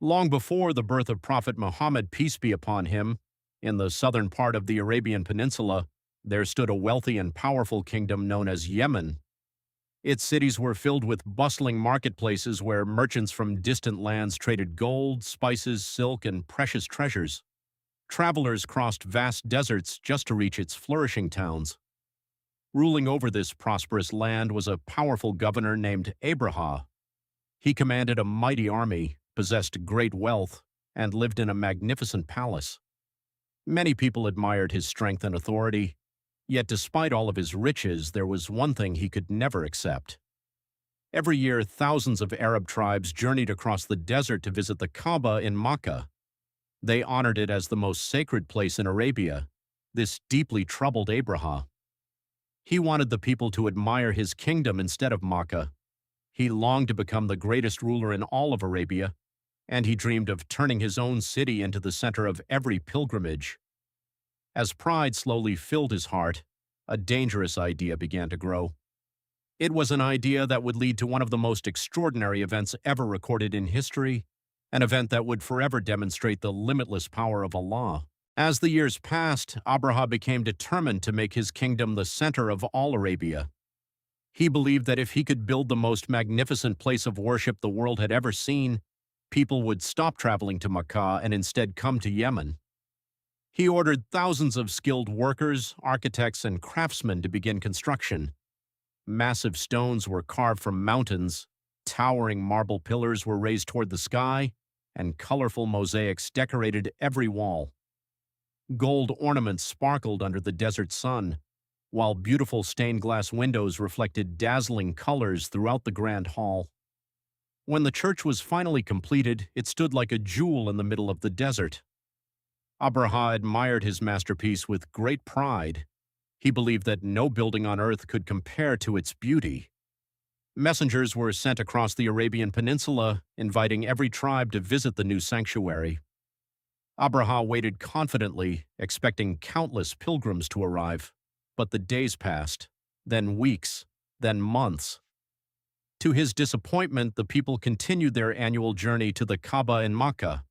Long before the birth of Prophet Muhammad, peace be upon him, in the southern part of the Arabian Peninsula, there stood a wealthy and powerful kingdom known as Yemen. Its cities were filled with bustling marketplaces where merchants from distant lands traded gold, spices, silk, and precious treasures. Travelers crossed vast deserts just to reach its flourishing towns. Ruling over this prosperous land was a powerful governor named Abrahah. He commanded a mighty army, possessed great wealth, and lived in a magnificent palace. Many people admired his strength and authority, yet despite all of his riches, there was one thing he could never accept. Every year, thousands of Arab tribes journeyed across the desert to visit the Kaaba in Mecca. They honored it as the most sacred place in Arabia. This deeply troubled Abrahah. He wanted the people to admire his kingdom instead of Mecca. He longed to become the greatest ruler in all of Arabia, and he dreamed of turning his own city into the center of every pilgrimage. As pride slowly filled his heart, a dangerous idea began to grow. It was an idea that would lead to one of the most extraordinary events ever recorded in history, an event that would forever demonstrate the limitless power of Allah. As the years passed, Abrahah became determined to make his kingdom the center of all Arabia. He believed that if he could build the most magnificent place of worship the world had ever seen, people would stop traveling to Mecca and instead come to Yemen. He ordered thousands of skilled workers, architects, and craftsmen to begin construction. Massive stones were carved from mountains, towering marble pillars were raised toward the sky, and colorful mosaics decorated every wall. Gold ornaments sparkled under the desert sun, while beautiful stained glass windows reflected dazzling colors throughout the grand hall. When the church was finally completed, it stood like a jewel in the middle of the desert. Abrahah admired his masterpiece with great pride. He believed that no building on earth could compare to its beauty. Messengers were sent across the Arabian Peninsula, inviting every tribe to visit the new sanctuary. Abrahah waited confidently, expecting countless pilgrims to arrive. But the days passed, then weeks, then months. To his disappointment, the people continued their annual journey to the Kaaba in Mecca.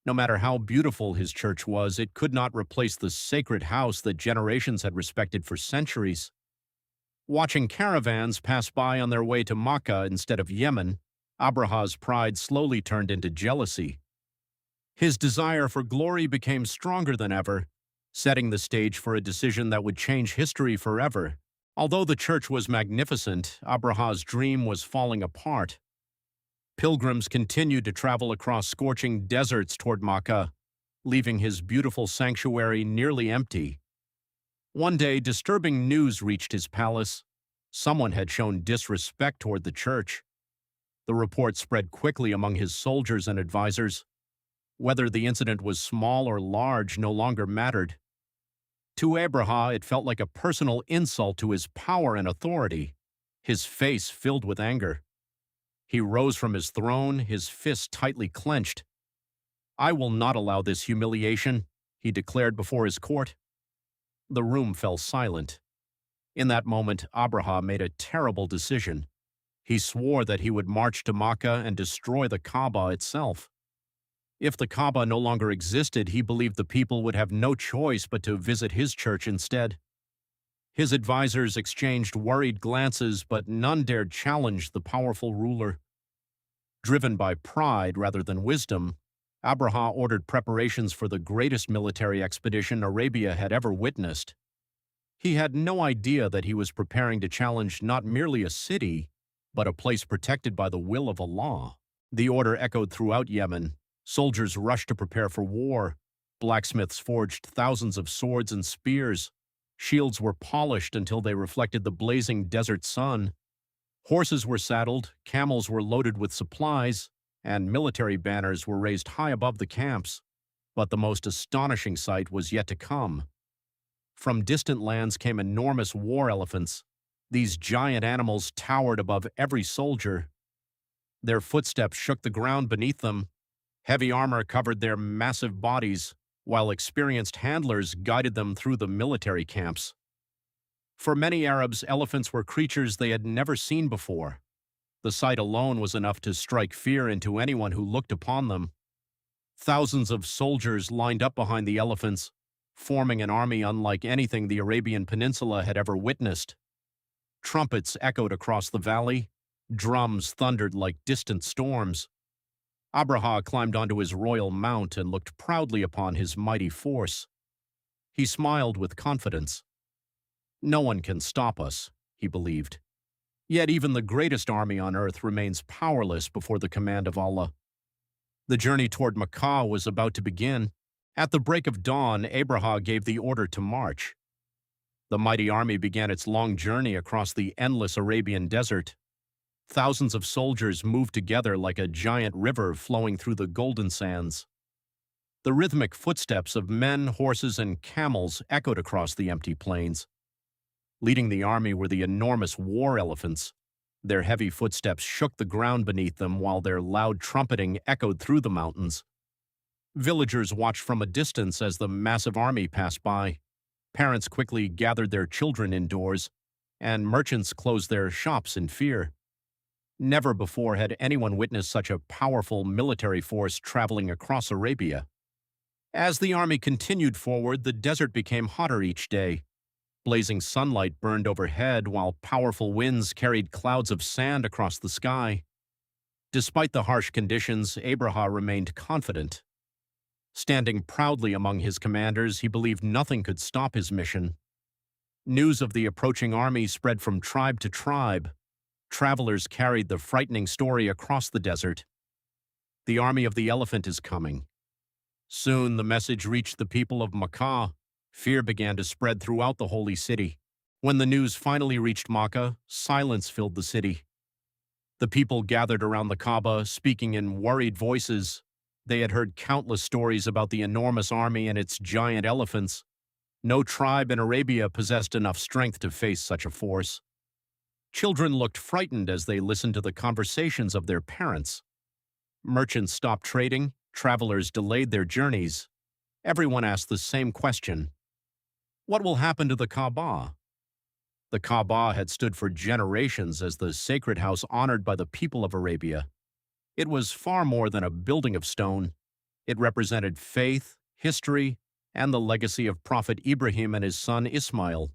No matter how beautiful his church was, it could not replace the sacred house that generations had respected for centuries. Watching caravans pass by on their way to Mecca instead of Yemen, Abrahah's pride slowly turned into jealousy. His desire for glory became stronger than ever, setting the stage for a decision that would change history forever. Although the church was magnificent, Abrahah's dream was falling apart. Pilgrims continued to travel across scorching deserts toward Mecca, leaving his beautiful sanctuary nearly empty. One day, disturbing news reached his palace. Someone had shown disrespect toward the church. The report spread quickly among his soldiers and advisors. Whether the incident was small or large no longer mattered. To Abrahah, it felt like a personal insult to his power and authority. His face filled with anger. He rose from his throne, his fists tightly clenched. "I will not allow this humiliation," he declared before his court. The room fell silent. In that moment, Abrahah made a terrible decision. He swore that he would march to Mecca and destroy the Kaaba itself. If the Kaaba no longer existed, he believed the people would have no choice but to visit his church instead. His advisors exchanged worried glances, but none dared challenge the powerful ruler. Driven by pride rather than wisdom, Abrahah ordered preparations for the greatest military expedition Arabia had ever witnessed. He had no idea that he was preparing to challenge not merely a city, but a place protected by the will of Allah. The order echoed throughout Yemen. Soldiers rushed to prepare for war. Blacksmiths forged thousands of swords and spears. Shields were polished until they reflected the blazing desert sun. Horses were saddled, camels were loaded with supplies, and military banners were raised high above the camps. But the most astonishing sight was yet to come. From distant lands came enormous war elephants. These giant animals towered above every soldier. Their footsteps shook the ground beneath them. Heavy armor covered their massive bodies, while experienced handlers guided them through the military camps. For many Arabs, elephants were creatures they had never seen before. The sight alone was enough to strike fear into anyone who looked upon them. Thousands of soldiers lined up behind the elephants, forming an army unlike anything the Arabian Peninsula had ever witnessed. Trumpets echoed across the valley, drums thundered like distant storms. Abrahah climbed onto his royal mount and looked proudly upon his mighty force. He smiled with confidence. No one can stop us, he believed. Yet even the greatest army on earth remains powerless before the command of Allah. The journey toward Makkah was about to begin. At the break of dawn, Abrahah gave the order to march. The mighty army began its long journey across the endless Arabian desert. Thousands of soldiers moved together like a giant river flowing through the golden sands. The rhythmic footsteps of men, horses, and camels echoed across the empty plains. Leading the army were the enormous war elephants. Their heavy footsteps shook the ground beneath them while their loud trumpeting echoed through the mountains. Villagers watched from a distance as the massive army passed by. Parents quickly gathered their children indoors, and merchants closed their shops in fear. Never before had anyone witnessed such a powerful military force traveling across Arabia. As the army continued forward, the desert became hotter each day. Blazing sunlight burned overhead while powerful winds carried clouds of sand across the sky. Despite the harsh conditions, Abrahah remained confident. Standing proudly among his commanders, he believed nothing could stop his mission. News of the approaching army spread from tribe to tribe. Travelers carried the frightening story across the desert. The army of the elephant is coming. Soon the message reached the people of Makkah. Fear began to spread throughout the holy city. When the news finally reached Makkah, silence filled the city. The people gathered around the Kaaba, speaking in worried voices. They had heard countless stories about the enormous army and its giant elephants. No tribe in Arabia possessed enough strength to face such a force. Children looked frightened as they listened to the conversations of their parents. Merchants stopped trading, travelers delayed their journeys. Everyone asked the same question. What will happen to the Kaaba? The Kaaba had stood for generations as the sacred house honored by the people of Arabia. It was far more than a building of stone. It represented faith, history, and the legacy of Prophet Ibrahim and his son Ismail.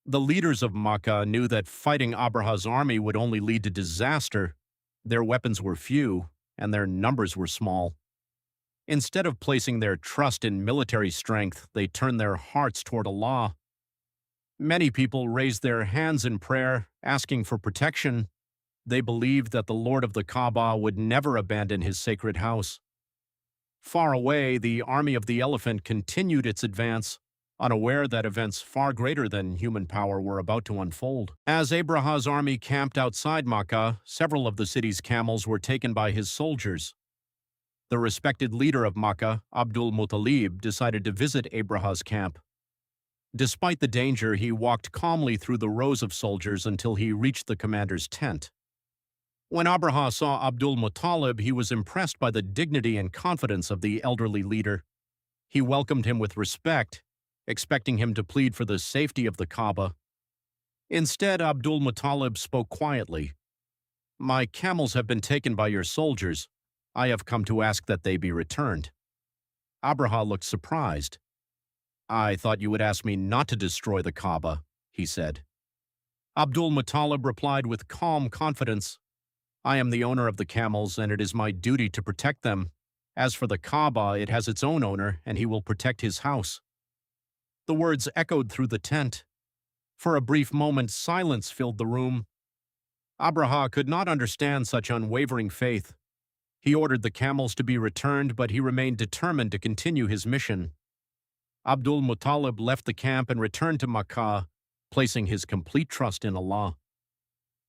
The leaders of Makkah knew that fighting Abrahah's army would only lead to disaster. Their weapons were few, and their numbers were small. Instead of placing their trust in military strength, they turned their hearts toward Allah. Many people raised their hands in prayer, asking for protection. They believed that the Lord of the Kaaba would never abandon his sacred house. Far away, the army of the elephant continued its advance, unaware that events far greater than human power were about to unfold. As Abrahah's army camped outside Makkah, several of the city's camels were taken by his soldiers. The respected leader of Makkah, Abdul Muttalib, decided to visit Abrahah's camp. Despite the danger, he walked calmly through the rows of soldiers until he reached the commander's tent. When Abrahah saw Abdul Muttalib, he was impressed by the dignity and confidence of the elderly leader. He welcomed him with respect, expecting him to plead for the safety of the Kaaba. Instead, Abdul Muttalib spoke quietly. "My camels have been taken by your soldiers. I have come to ask that they be returned." Abrahah looked surprised. "I thought you would ask me not to destroy the Kaaba," he said. Abdul Muttalib replied with calm confidence, "I am the owner of the camels, and it is my duty to protect them. As for the Kaaba, it has its own owner, and he will protect his house." The words echoed through the tent. For a brief moment, silence filled the room. Abrahah could not understand such unwavering faith. He ordered the camels to be returned, but he remained determined to continue his mission. Abdul Muttalib left the camp and returned to Makkah, placing his complete trust in Allah.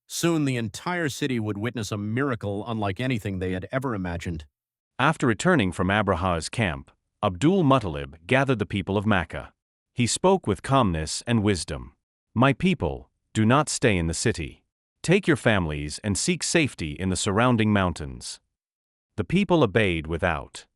Soon the entire city would witness a miracle unlike anything they had ever imagined. After returning from Abrahah's camp, Abdul Muttalib gathered the people of Makkah. He spoke with calmness and wisdom. "My people, do not stay in the city. Take your families and seek safety in the surrounding mountains." The people obeyed without.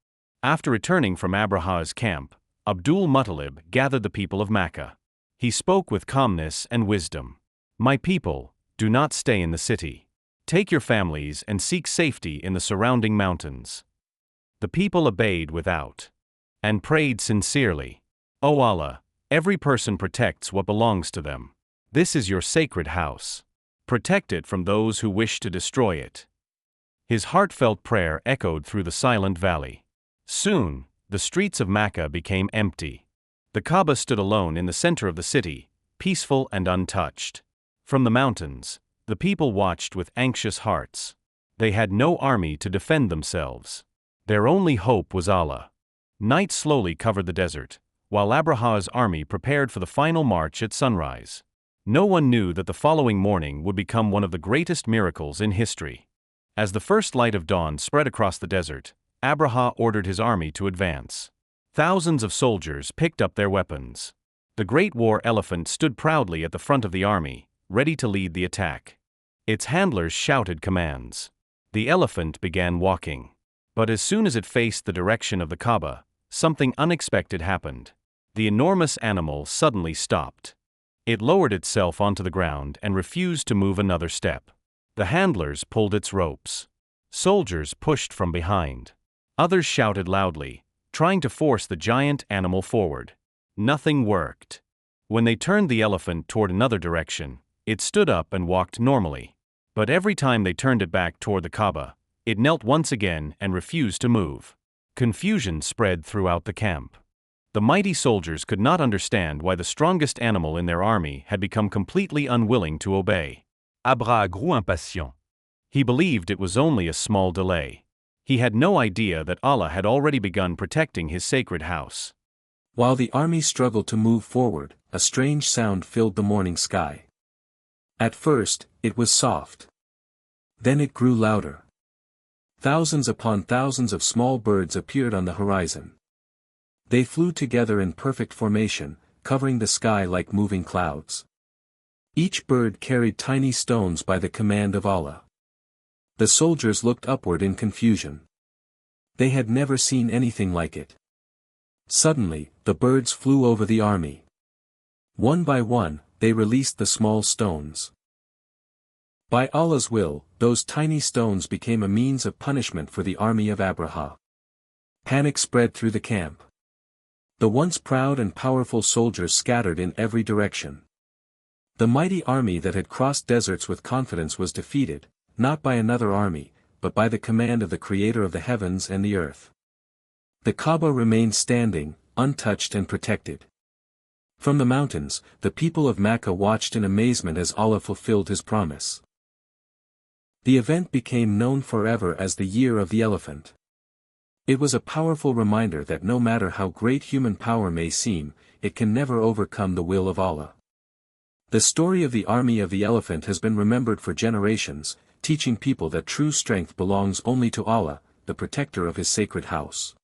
After returning from Abrahah's camp, Abdul Muttalib gathered the people of Makkah. He spoke with calmness and wisdom. "My people, do not stay in the city. Take your families and seek safety in the surrounding mountains." The people obeyed without and prayed sincerely. "O Allah, every person protects what belongs to them. This is your sacred house. Protect it from those who wish to destroy it." His heartfelt prayer echoed through the silent valley. Soon, the streets of Mecca became empty. The Kaaba stood alone in the center of the city, peaceful and untouched. From the mountains, the people watched with anxious hearts. They had no army to defend themselves. Their only hope was Allah. Night slowly covered the desert, while Abrahah's army prepared for the final march at sunrise. No one knew that the following morning would become one of the greatest miracles in history. As the first light of dawn spread across the desert, Abrahah ordered his army to advance. Thousands of soldiers picked up their weapons. The great war elephant stood proudly at the front of the army, ready to lead the attack. Its handlers shouted commands. The elephant began walking. But as soon as it faced the direction of the Kaaba, something unexpected happened. The enormous animal suddenly stopped. It lowered itself onto the ground and refused to move another step. The handlers pulled its ropes. Soldiers pushed from behind. Others shouted loudly, trying to force the giant animal forward. Nothing worked. When they turned the elephant toward another direction, it stood up and walked normally. But every time they turned it back toward the Kaaba, it knelt once again and refused to move. Confusion spread throughout the camp. The mighty soldiers could not understand why the strongest animal in their army had become completely unwilling to obey. Abrahah grew impatient. He believed it was only a small delay. He had no idea that Allah had already begun protecting his sacred house. While the army struggled to move forward, a strange sound filled the morning sky. At first, it was soft. Then it grew louder. Thousands upon thousands of small birds appeared on the horizon. They flew together in perfect formation, covering the sky like moving clouds. Each bird carried tiny stones by the command of Allah. The soldiers looked upward in confusion. They had never seen anything like it. Suddenly, the birds flew over the army. One by one, they released the small stones. By Allah's will, those tiny stones became a means of punishment for the army of Abrahah. Panic spread through the camp. The once proud and powerful soldiers scattered in every direction. The mighty army that had crossed deserts with confidence was defeated, not by another army, but by the command of the Creator of the heavens and the earth. The Kaaba remained standing, untouched and protected. From the mountains, the people of Mecca watched in amazement as Allah fulfilled His promise. The event became known forever as the Year of the Elephant. It was a powerful reminder that no matter how great human power may seem, it can never overcome the will of Allah. The story of the army of the elephant has been remembered for generations, teaching people that true strength belongs only to Allah, the protector of His sacred house.